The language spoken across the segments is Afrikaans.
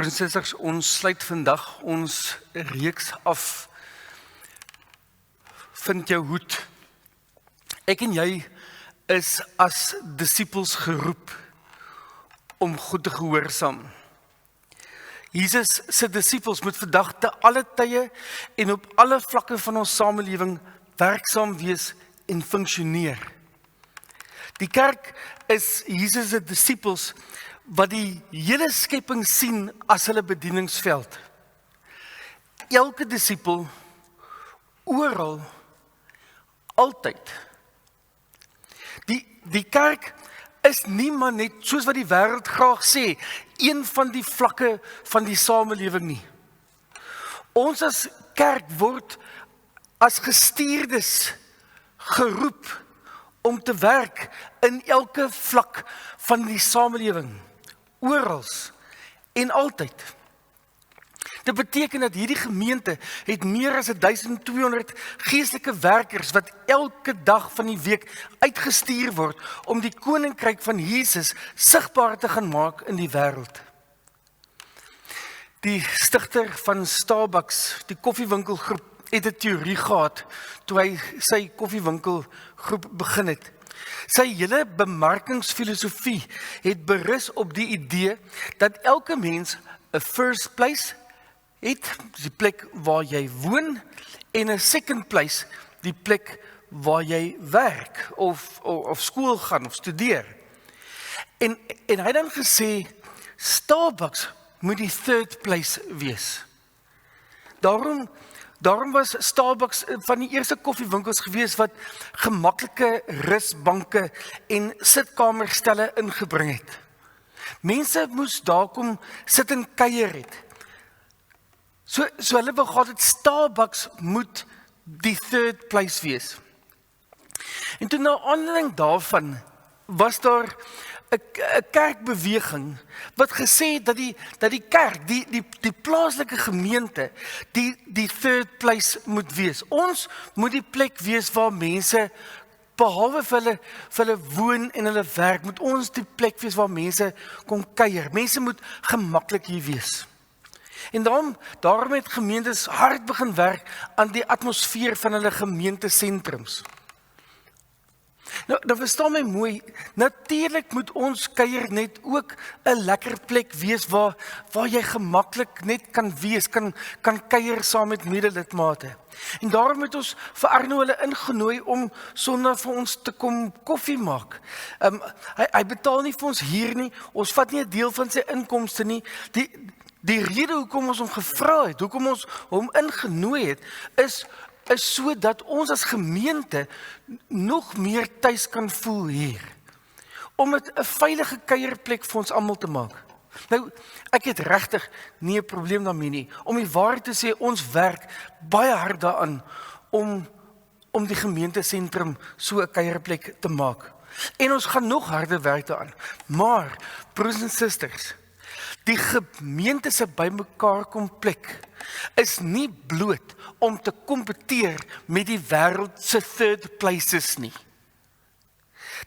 Broers en susters, ons sluit vandag ons reeks af. Vind jou hoed. Ek en jy is as disippels geroep om God te gehoorsaam. Jesus se disippels moet vandag te alle tye en op alle vlakke van ons samelewing werksaam wees en funksioneer. Die kerk is Jesus se disippels wat die hele skepping sien as hulle bedieningsveld. Elke disipel, oral, altyd. Die kerk is nie maar net, soos wat die wêreld graag sê, een van die vlakke van die samelewing nie. Ons as kerk word as gestuurdes geroep om te werk in elke vlak van die samelewing, orals en altyd. Dit beteken dat hierdie gemeente het meer as 1200 geestelike werkers wat elke dag van die week uitgestuur word om die koninkryk van Jesus sigbaar te gaan maak in die wêreld. Die stigter van Starbucks, die koffiewinkelgroep, het 'n teorie gehad toe hy sy koffiewinkelgroep begin het. Sy hele bemarkingsfilosofie het berus op die idee dat elke mens 'n first place het, die plek waar jy woon, en 'n second place, die plek waar jy werk of skool gaan of studeer. En hy het dan gesê Starbucks moet die third place wees. Daarom was Starbucks van die eerste koffiewinkels gewees wat gemaklike rusbanke en sitkamerstelle ingebring het. Mense moes daar kom sit en kuier het. So hulle wou gehad het Starbucks moet die third place wees. En toe na aanleiding daarvan was daar 'n kerkbeweging wat gesê het dat die kerk, die plaaslike gemeente, die third place moet wees. Ons moet die plek wees waar mense, behalwe vir hulle woon en hulle werk, moet ons die plek wees waar mense kom kuier. Mense moet gemaklik hier wees. En daarom het gemeentes hard begin werk aan die atmosfeer van hulle gemeentesentrums. Nou verstaan my mooi, natuurlik moet ons kuier net ook 'n lekker plek wees waar jy gemaklik net kan wees, kan kuier saam met medelidmate. En daarom het ons vir Arno hulle ingenooi om Sondag vir ons te kom koffie maak. Hy betaal nie vir ons hier nie, ons vat nie 'n deel van sy inkomste nie. Die rede hoekom ons hom gevra het, hoekom ons hom ingenooi het, is sodat ons as gemeente nog meer tuis kan voel hier. Om dit 'n veilige kuierplek vir ons almal te maak. Nou, ek het regtig nie 'n probleem daarmee nie. Om die waarheid te sê, ons werk baie hard daaraan om die gemeentesentrum so 'n kuierplek te maak. En ons gaan nog harder werk daaraan. Maar, broers en susters, die gemeente se bymekaar kom plek is nie bloot om te kompeteer met die wêreld se third places nie.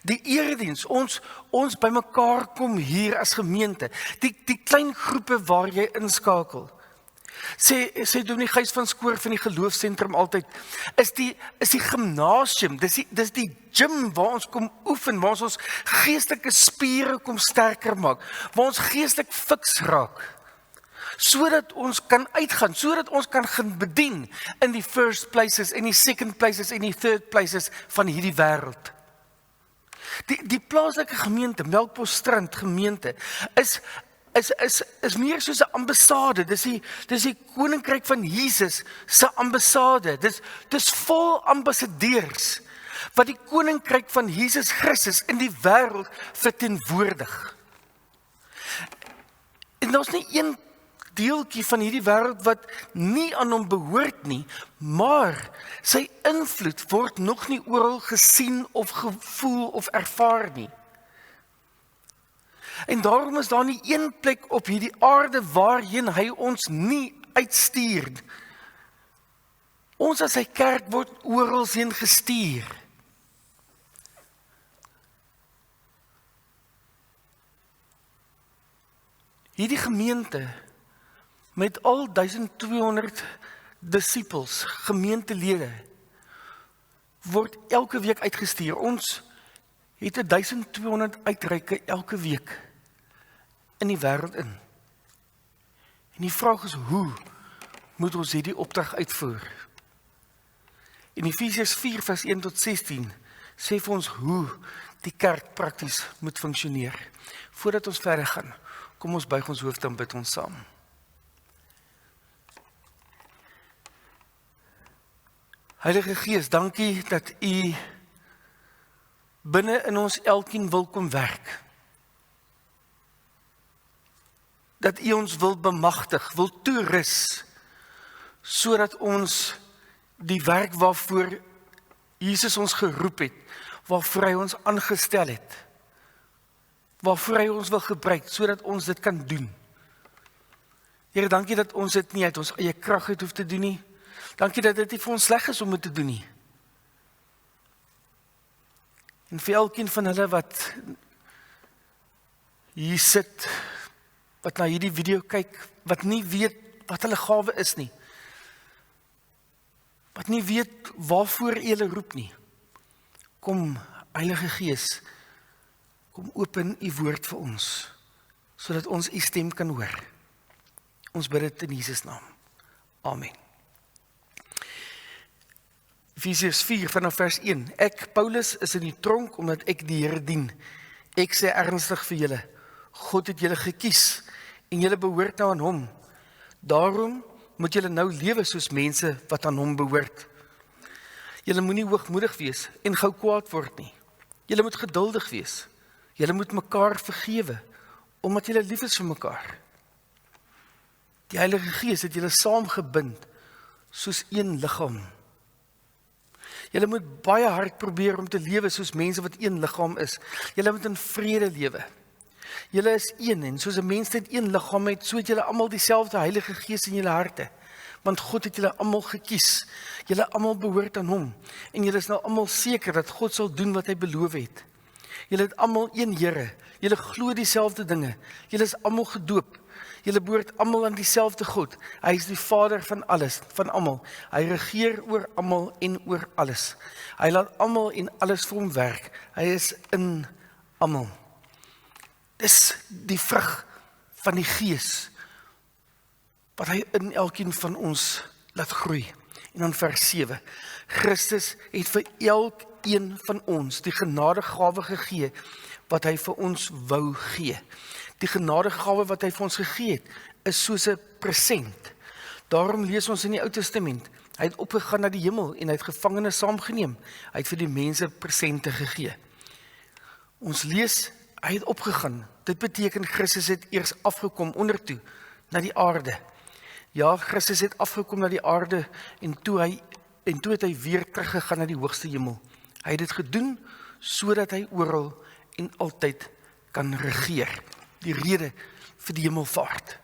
Die erediens, ons bymekaar kom hier as gemeente, die klein groepe waar jy inskakel. Sê Dominee Gys van Skoor van die geloofsentrum altyd, is die gimnasium, dis die gym waar ons kom oefen, waar ons geestelike spiere kom sterker maak, waar ons geestelik fiks raak, sodat ons kan uitgaan, sodat ons kan gaan bedien in die first places en die second places en die third places van hierdie wêreld. Die plaaslike gemeente, Melkbosstrand gemeente, is meer soos 'n ambassade. Dis die koninkryk van Jesus se ambassade. Dis vol ambassadeurs wat die koninkryk van Jesus Christus in die wêreld verteenwoordig. En daar's nie een deeltjie van hierdie wêreld wat nie aan hom behoort nie, maar sy invloed word nog nie oral gesien of gevoel of ervaar nie. En daarom is daar nie een plek op hierdie aarde waarheen hy ons nie uitstuur. Ons as sy kerk word oral heen gestuur. Hierdie gemeente met al 1200 disippels, gemeentelede, word elke week uitgestuur. Ons het 1200 uitreike elke week in die wêreld in. En die vraag is, hoe moet ons hierdie opdrag uitvoer? In Efesiërs 4 vers 1 tot 16 sê vir ons hoe die kerk prakties moet funksioneer. Voordat ons verder gaan, kom ons buig ons hoofde en bid ons saam. Heilige Gees, dankie dat U binne in ons elkeen wil kom werk. Dat U ons wil bemagtig, wil toerus, sodat ons die werk waarvoor Jesus ons geroep het, waarvoor hy ons aangestel het, waarvoor hy ons wil gebruik, sodat ons dit kan doen. Here, dankie dat ons dit nie uit ons eie krag uit hoef te doen nie. Dankie dat dit nie vir ons sleg is om dit te doen nie. En vir elkeen van hulle wat hier sit, wat na hierdie video kyk, wat nie weet wat hulle gawe is nie, wat nie weet waarvoor U hulle roep nie. Kom, Heilige Gees, kom open U woord vir ons, sodat ons U stem kan hoor. Ons bid dit in Jesus naam. Amen. Efesiërs 4 vanaf vers 1. Ek, Paulus, is in die tronk omdat ek die Here dien. Ek sê ernstig vir julle, God het julle gekies en julle behoort nou aan hom. Daarom moet julle nou lewe soos mense wat aan hom behoort. Julle moenie hoogmoedig wees en gou kwaad word nie. Julle moet geduldig wees. Julle moet mekaar vergewe, omdat julle lief is vir mekaar. Die Heilige Gees het julle saamgebind soos een liggaam. Julle moet baie hard probeer om te lewe soos mense wat een liggaam is. Julle moet in vrede lewe. Julle is een en soos 'n mens net een liggaam het, so het julle almal dieselfde Heilige Gees in julle harte. Want God het julle almal gekies. Julle almal behoort aan hom. En julle is nou almal seker dat God sal doen wat hy beloof het. Julle het almal een Here. Julle glo dieselfde dinge. Julle is almal gedoop. Julle behoort almal aan dieselfde God. Hy is die Vader van alles, van almal. Hy regeer oor almal en oor alles. Hy laat almal en alles vir hom werk. Hy is in almal. Dis die vrug van die Gees wat hy in elkeen van ons laat groei. En dan vers 7. Christus het vir elkeen van ons die genadegawe gegee wat hy vir ons wou gee. Die genadegawe wat hy vir ons gegee het, is soos 'n present. Daarom lees ons in die Ou Testament, hy het opgegaan na die hemel en hy het gevangenes saamgeneem. Hy het vir die mense presente gegee. Ons lees, hy het opgegaan. Dit beteken Christus het eers afgekom ondertoe na die aarde. Ja, Christus het afgekom na die aarde en toe het hy weer teruggegaan na die hoogste hemel. Hy het dit gedoen sodat hy oral en altyd kan regeer. Die rede vir die hemelvaart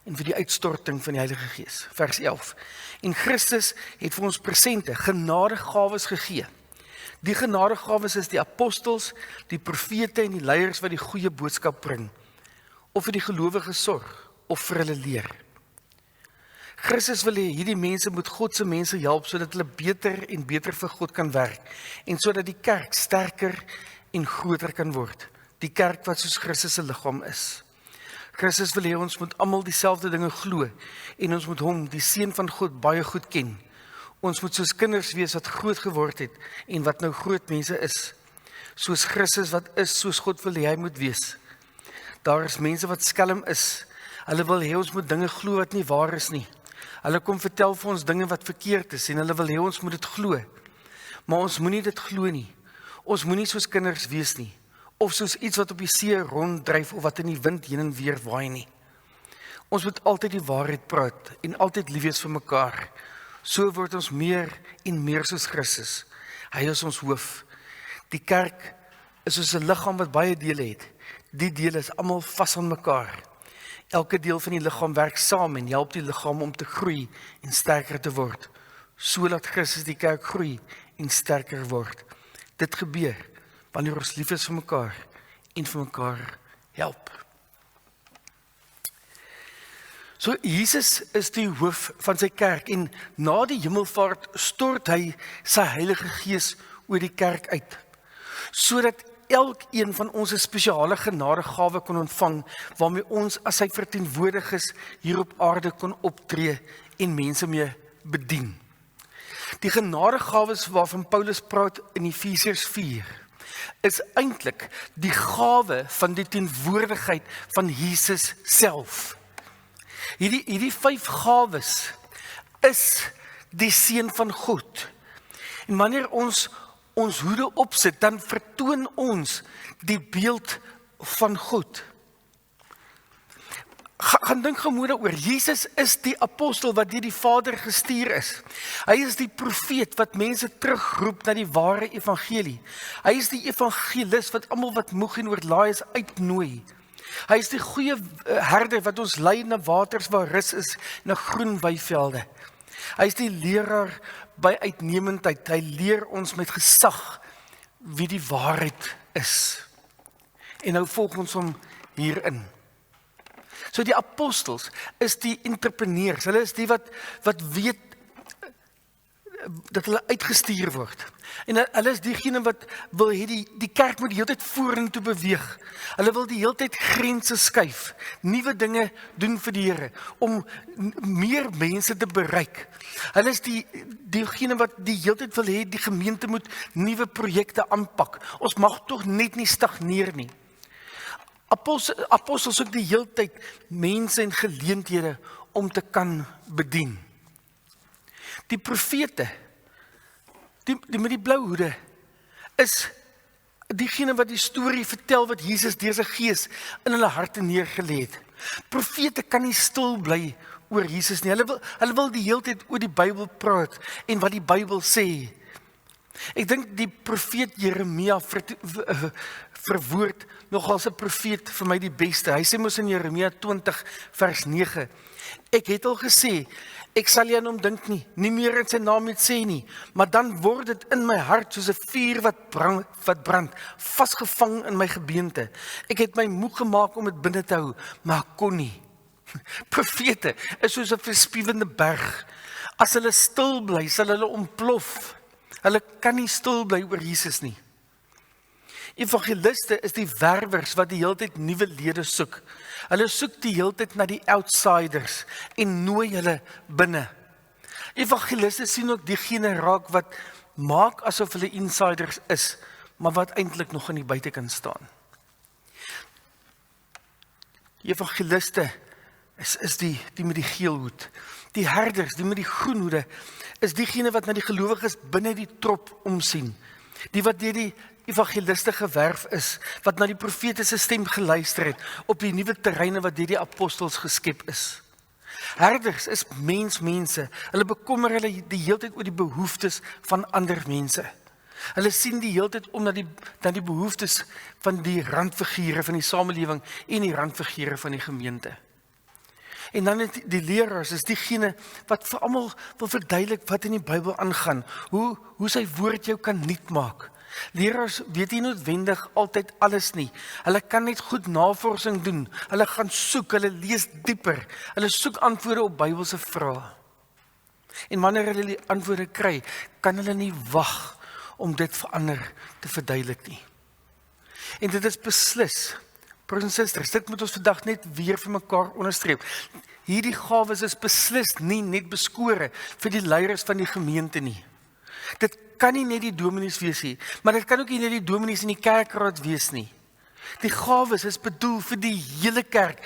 en vir die uitstorting van die Heilige Gees. Vers 11. En Christus het vir ons presente, genadegawes gegee. Die genadegawes is die apostels, die profete en die leiers wat die goeie boodskap bring, of vir die gelowiges sorg, of vir hulle leer. Christus wil hê hierdie mense moet God se mense help, sodat hulle beter en beter vir God kan werk, en sodat die kerk sterker en groter kan word. Die kerk wat soos Christus se liggaam is. Christus wil hê ons moet almal dieselfde dinge glo, en ons moet hom, die Seun van God, baie goed ken. Ons moet soos kinders wees wat groot geword het, en wat nou groot mense is. Soos Christus wat is, soos God wil hê hy moet wees. Daar is mense wat skelm is. Hulle wil hê ons moet dinge glo wat nie waar is nie. Hulle kom vertel vir ons dinge wat verkeerd is, en hulle wil hê ons moet dit glo. Maar ons moenie dit glo nie. Ons moenie soos kinders wees nie. Of soos iets wat op die see ronddryf, of wat in die wind heen en weer waai nie. Ons moet altyd die waarheid praat, en altyd lief wees vir mekaar. So word ons meer en meer soos Christus. Hy is ons hoof. Die kerk is soos 'n liggaam wat baie dele het. Die dele is almal vas aan mekaar. Elke deel van die liggaam werk saam en help die liggaam om te groei en sterker te word. So laat Christus die kerk groei en sterker word. Dit gebeur wanneer ons lief is vir mekaar en vir mekaar help. So Jesus is die hoof van sy kerk en na die hemelvaart stort hy sy Heilige Gees oor die kerk uit, sodat elkeen van ons 'n spesiale genadegawe kon ontvang, waarmee ons as sy verteenwoordigers hier op aarde kon optree en mense mee bedien. Die genadegawes waarvan Paulus praat in Efesiërs 4, is eintlik die gawe van die teenwoordigheid van Jesus self. Hierdie 5 gawes is die seun van God. En wanneer ons hoede opsit, dan vertoon ons die beeld van God. Gaan dink gemoed daaroor. Jesus is die apostel wat deur die Vader gestuur is. Hy is die profeet wat mense terugroep na die ware evangelie. Hy is die evangelis wat almal wat moeg en oorlaai is uitnooi. Hy is die goeie herder wat ons lei na waters waar rus is, na groen weivelde. Hy is die leraar by uitnemendheid. Hy leer ons met gesag wie die waarheid is. En nou volg ons hom hierin. So die apostels is die entrepreneurs. Hulle is die wat weet dat hulle uitgestuur word. En hulle is diegene wat wil hê die kerk moet die hele tyd vorentoe beweeg. Hulle wil die hele tyd grense skuif, nuwe dinge doen vir die Here om meer mense te bereik. Hulle is diegene wat die hele tyd wil hê die gemeente moet nuwe projekte aanpak. Ons mag tog net nie stagneer nie. Apostels ook die hele tyd mense en geleenthede om te kan bedien. Die profete, die met die blou hoede, is diegene wat die storie vertel wat Jesus deur sy Gees in hulle harte neergelê het. Profete kan nie stil bly oor Jesus nie. Hulle wil die hele tyd oor die Bybel praat en wat die Bybel sê. Ek dink die profeet Jeremia verwoord nogal as 'n profeet vir my die beste. Hy sê mos in Jeremia 20 vers 9, ek het al gesê, ek sal nie aan hom dink nie meer in sy naam net sê nie, maar dan word dit in my hart soos 'n vuur wat brand, vasgevang in my gebeente. Ek het my moeg gemaak om dit binne te hou, maar ek kon nie. Profete is soos 'n verspiewende berg. As hulle stil bly, sal hulle ontplof. Hulle kan nie stil bly oor Jesus nie. Evangeliste is die werwers wat die hele tyd nuwe lede soek. Hulle soek die hele tyd na die outsiders en nooi hulle binne. Evangeliste sien ook diegene raak wat maak asof hulle insiders is, maar wat eintlik nog aan die buitekant staan. Evangeliste is die met die geel hoed. Die herders, die met die groen hoede, is diegene wat na die gelowiges binne die trop omsien. Die wat deur die evangeliste gewerf is, wat na die profetiese stem geluister het, op die nuwe terreine wat deur die apostels geskep is. Herders is mense, hulle bekommer hulle die hele tyd oor die behoeftes van ander mense. Hulle sien die hele tyd om na die behoeftes van die randfigure van die samelewing en die randfigure van die gemeente. En dan die leraars is diegene wat vir almal wil verduidelik wat in die Bybel aangaan, hoe sy woord jou kan nuut maak. Leraars weet nie noodwendig altyd alles nie. Hulle kan net goed navorsing doen. Hulle gaan soek, hulle lees dieper. Hulle soek antwoorde op Bybelse vrae. En wanneer hulle die antwoorde kry, kan hulle nie wag om dit vir ander te verduidelik nie. En dit is beslis, broers en susters, dit moet ons vandag net weer vir mekaar onderstreep. Hierdie gawes is beslis nie net beskore vir die leiers van die gemeente nie. Dit kan nie net die dominees wees nie, maar dit kan ook nie net die dominees in die kerkraad wees nie. Die gawes is bedoel vir die hele kerk,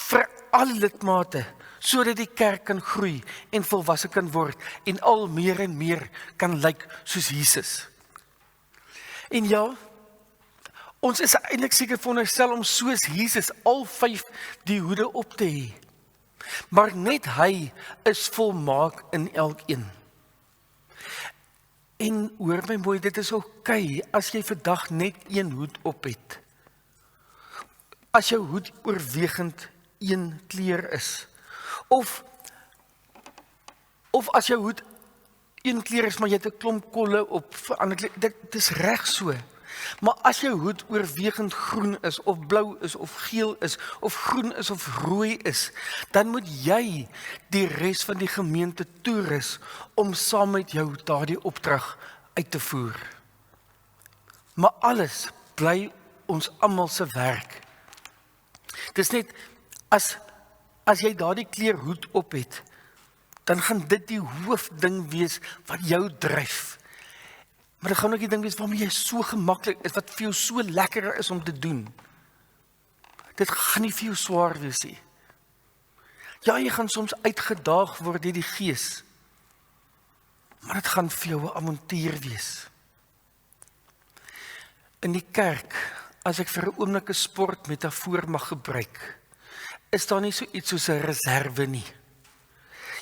vir alle lidmate, sodat die kerk kan groei en volwasse kan word en al meer en meer kan lyk soos Jesus. En ja, ons is eintlik seker veronderstel om soos Jesus al 5 die hoede op te hê. Maar net hy is volmaak in elkeen. En hoor my mooi, dit is oukei as jy vandag net een hoed op het. As jou hoed oorwegend een kleur is. Of as jou hoed een kleur is, maar jy het 'n klomp kolle op vir ander kleur. Dit is reg so. Maar as jou hoed oorwegend groen is, of blou is, of geel is, of groen is, of rooi is, dan moet jy die res van die gemeente toerus om saam met jou daardie opdrag uit te voer. Maar alles bly ons almal se werk. Dis net, as jy daardie kleur hoed op het, dan gaan dit die hoofding wees wat jou dryf. Maar dit gaan ook die ding wees waarmee jy so gemaklik is, wat vir jou so lekker is om te doen. Dit gaan nie vir jou swaar wees nie. Ja, jy gaan soms uitgedaag word deur die Gees, maar dit gaan vir jou 'n avontuur wees. In die kerk, as ek vir 'n oomblik 'n sportmetafoor mag gebruik, is daar nie so iets soos 'n reserve nie.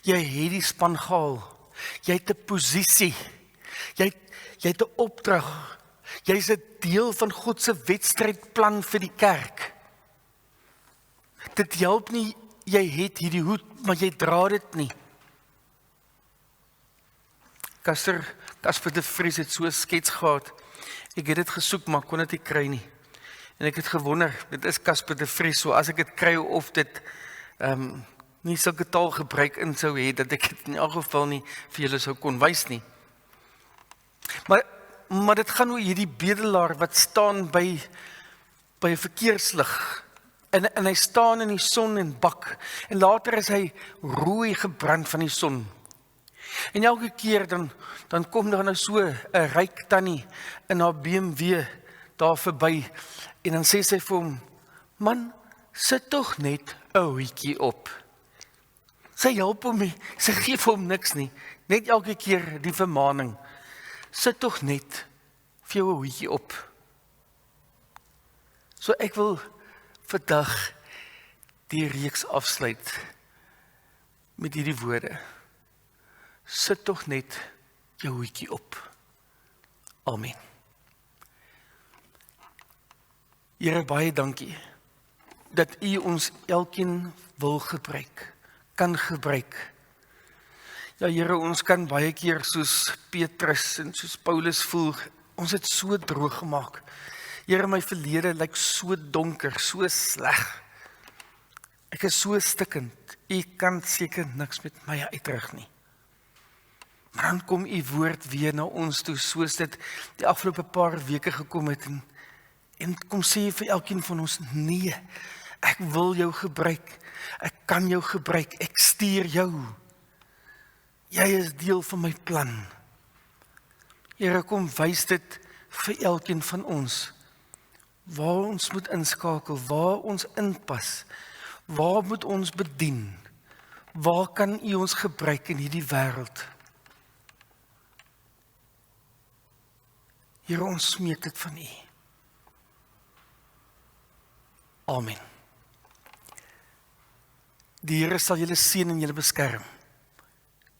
Jy het die span gehaal, jy het 'n posisie, jy het 'n opdrag, jy's 'n deel van God se wedstrydplan vir die kerk. Dit help nie, jy het hierdie hoed, maar jy dra dit nie. Casper de Vries het so 'n skets gehad. Ek het dit gesoek, maar kon dit nie kry nie. En ek het gewonder, dit is Casper de Vries, so as ek dit kry of dit nie sulke taal gebruik in sou hê, dat ek dit in elk geval nie vir julle sou kon wys nie. Maar dit gaan oor hierdie bedelaar wat staan by 'n verkeerslig. En hy staan in die son en bak. En later is hy rooi gebrand van die son. En elke keer dan kom daar nou so 'n ryk tannie in haar BMW daar verby. En dan sê sy vir hom, man, sit tog net 'n hoedjie op. Sy help hom nie, sy gee vir hom niks nie. Net elke keer die vermaaning. Sit tog net vir jou 'n hoedjie op. So ek wil vandag die reeks afsluit met hierdie woorde. Sit tog net jou hoedjie op. Amen. Here, baie dankie dat U ons elkeen wil gebruik, kan gebruik. Ja, Here, ons kan baie keer soos Petrus en soos Paulus voel, ons het so droog gemaak. Here, my verlede lyk so donker, so sleg. Ek is so stikkend. U kan seker niks met my uitrig nie. Maar dan kom U woord weer na ons toe, soos dit die afgelope paar weke gekom het, en kom sê vir elkeen van ons, nee, ek wil jou gebruik, ek kan jou gebruik, ek stuur jou. Jy is deel van my plan. Here, kom wys dit vir elkeen van ons, waar ons moet inskakel, waar ons inpas, waar moet ons bedien, waar kan U ons gebruik in hierdie wêreld? Here, ons smeek dit van U. Amen. Die Here sal julle seën en julle beskerm.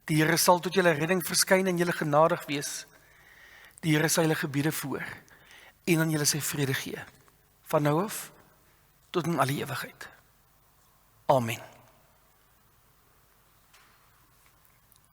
Die Here sal tot julle redding verskyn en julle genadig wees. Die Here sal julle gebiede voor en aan julle sy vrede gee, van nou af tot in alle ewigheid. Amen.